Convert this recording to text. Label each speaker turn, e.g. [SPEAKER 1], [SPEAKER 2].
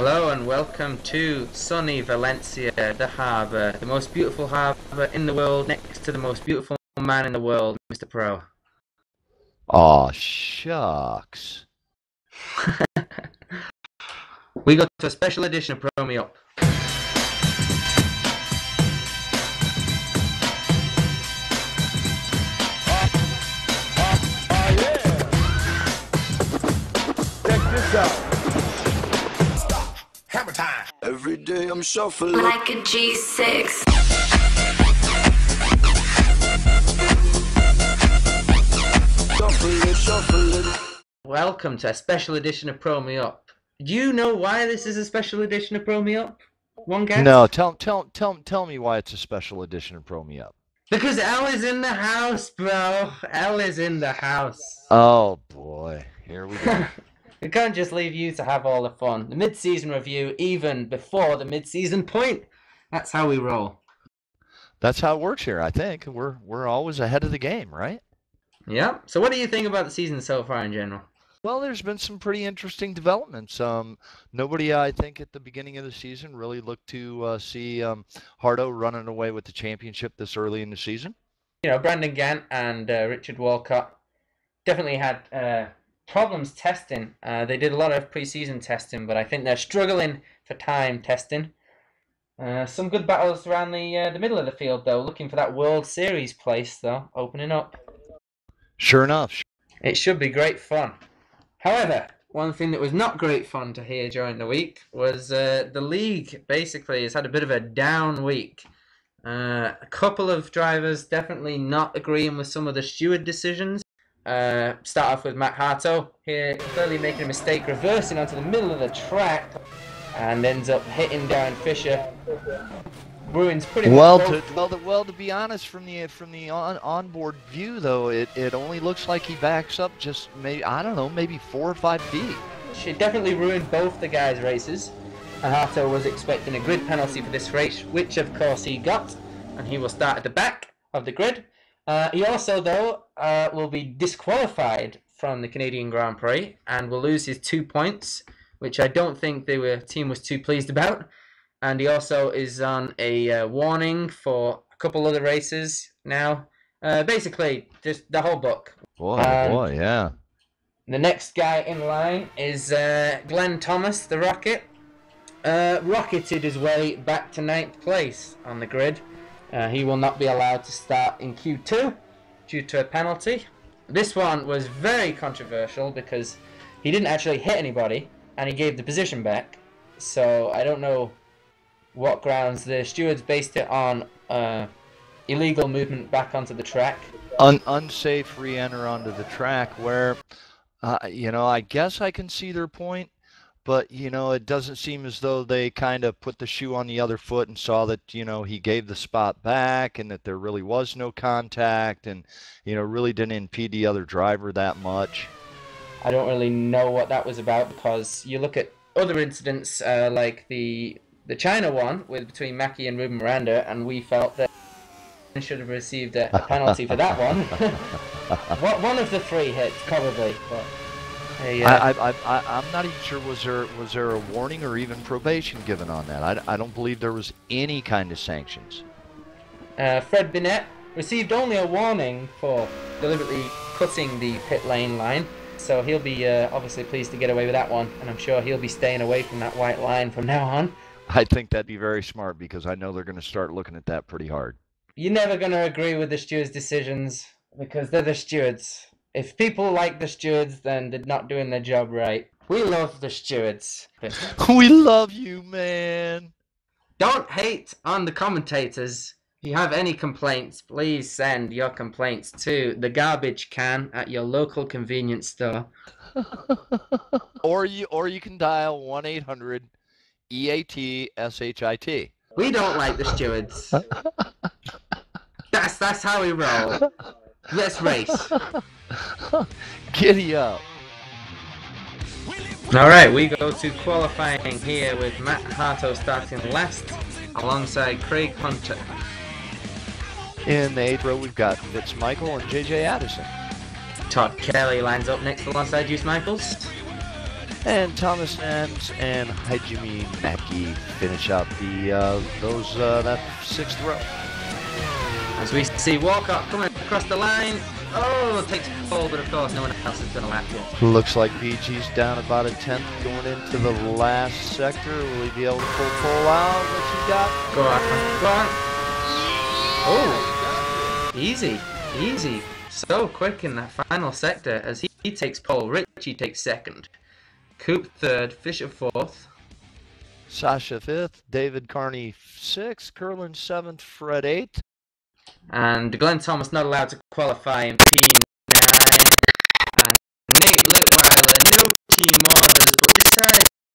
[SPEAKER 1] Hello and welcome to sunny Valencia, the harbour, the most beautiful harbour in the world, next to the most beautiful man in the world, Mr. Pro.
[SPEAKER 2] Aw, shucks.
[SPEAKER 1] We got to a special edition of Pro Me Up.
[SPEAKER 3] Check this out. Hammer time.
[SPEAKER 4] Every day I'm shuffling.
[SPEAKER 5] Like a G6.
[SPEAKER 4] Shuffling.
[SPEAKER 1] Welcome to a special edition of Pro Me Up. Do you know why this is a special edition of Pro Me Up? One guess?
[SPEAKER 2] No, tell me why it's a special edition of Pro Me Up.
[SPEAKER 1] Because L is in the house, bro. L is in the house.
[SPEAKER 2] Oh boy, here we go.
[SPEAKER 1] We can't just leave you to have all the fun. The mid-season review, even before the mid-season point. That's how we roll.
[SPEAKER 2] That's how it works here. I think we're always ahead of the game, right?
[SPEAKER 1] Yeah. So what do you think about the season so far in general?
[SPEAKER 2] Well, there's been some pretty interesting developments. Nobody, I think, at the beginning of the season really looked to see Hardo running away with the championship this early in the season.
[SPEAKER 1] You know, Brandon Gant and Richard Walcott definitely had problems testing. They did a lot of preseason testing, but I think they're struggling for time testing. Some good battles around the middle of the field, though. Looking for that World Series place, though, opening up.
[SPEAKER 2] Sure enough.
[SPEAKER 1] It should be great fun. However, one thing that was not great fun to hear during the week was the league basically has had a bit of a down week. A couple of drivers definitely not agreeing with some of the steward decisions. Start off with Matt Harto here, clearly making a mistake, reversing onto the middle of the track, and ends up hitting Darren Fisher. Ruins pretty much.
[SPEAKER 2] Well, to be honest, from the onboard view though, it only looks like he backs up just maybe 4 or 5 feet.
[SPEAKER 1] She definitely ruined both the guys' races. And Harto was expecting a grid penalty for this race, which of course he got, and he will start at the back of the grid. He also, though, will be disqualified from the Canadian Grand Prix and will lose his 2 points, which I don't think the team was too pleased about. And he also is on a warning for a couple other races now. Basically, just the whole book.
[SPEAKER 2] Boy, yeah.
[SPEAKER 1] The next guy in line is Glenn Thomas, the Rocket. Rocketed his way back to 9th place on the grid. He will not be allowed to start in Q2 due to a penalty. This one was very controversial because he didn't actually hit anybody and he gave the position back. So I don't know what grounds the stewards based it on. Illegal movement back onto the track.
[SPEAKER 2] Unsafe re-enter onto the track where, I guess I can see their point. But, it doesn't seem as though they kind of put the shoe on the other foot and saw that, he gave the spot back and that there really was no contact and, really didn't impede the other driver that much.
[SPEAKER 1] I don't really know what that was about because you look at other incidents like the China one between Mackie and Ruben Miranda, and we felt that should have received a penalty for that one. One of the 3 hits, probably, but...
[SPEAKER 2] I'm not even sure was there a warning or even probation given on that. I don't believe there was any kind of sanctions.
[SPEAKER 1] Fred Binet received only a warning for deliberately cutting the pit lane line, so he'll be obviously pleased to get away with that one, and I'm sure he'll be staying away from that white line from now on.
[SPEAKER 2] I think that'd be very smart because I know they're going to start looking at that pretty hard.
[SPEAKER 1] You're never going to agree with the stewards' decisions because they're the stewards. If people like the stewards, then they're not doing their job right. We love the stewards.
[SPEAKER 2] We love you, man.
[SPEAKER 1] Don't hate on the commentators. If you have any complaints, please send your complaints to the garbage can at your local convenience store.
[SPEAKER 2] or you can dial 1-800-EAT-SHIT.
[SPEAKER 1] We don't like the stewards. That's how we roll. Let's race.
[SPEAKER 2] Giddy up.
[SPEAKER 1] Alright, we go to qualifying here with Matt Harto starting last alongside Craig Hunter.
[SPEAKER 2] In the 8th row we've got Fitz Michael and JJ Addison.
[SPEAKER 1] Todd Kelly lines up next alongside Juice Michaels.
[SPEAKER 2] And Thomas Nance and Hajime Maki finish out that 6th row.
[SPEAKER 1] As we see Walcott coming across the line. Oh, takes pole, but of course no one else is going to lap it.
[SPEAKER 2] Looks like BG's down about a 10th going into the last sector. Will he be able to pull pole out? What you got?
[SPEAKER 1] Go on, go on. Oh, easy, easy. So quick in that final sector as he takes pole. Richie takes 2nd. Coop 3rd, Fisher 4th.
[SPEAKER 2] Sasha 5th, David Carney 6th, Curlin 7th, Fred 8th.
[SPEAKER 1] And Glenn Thomas not allowed to qualify in P9. And Nate Litweiler, no team orders, but decided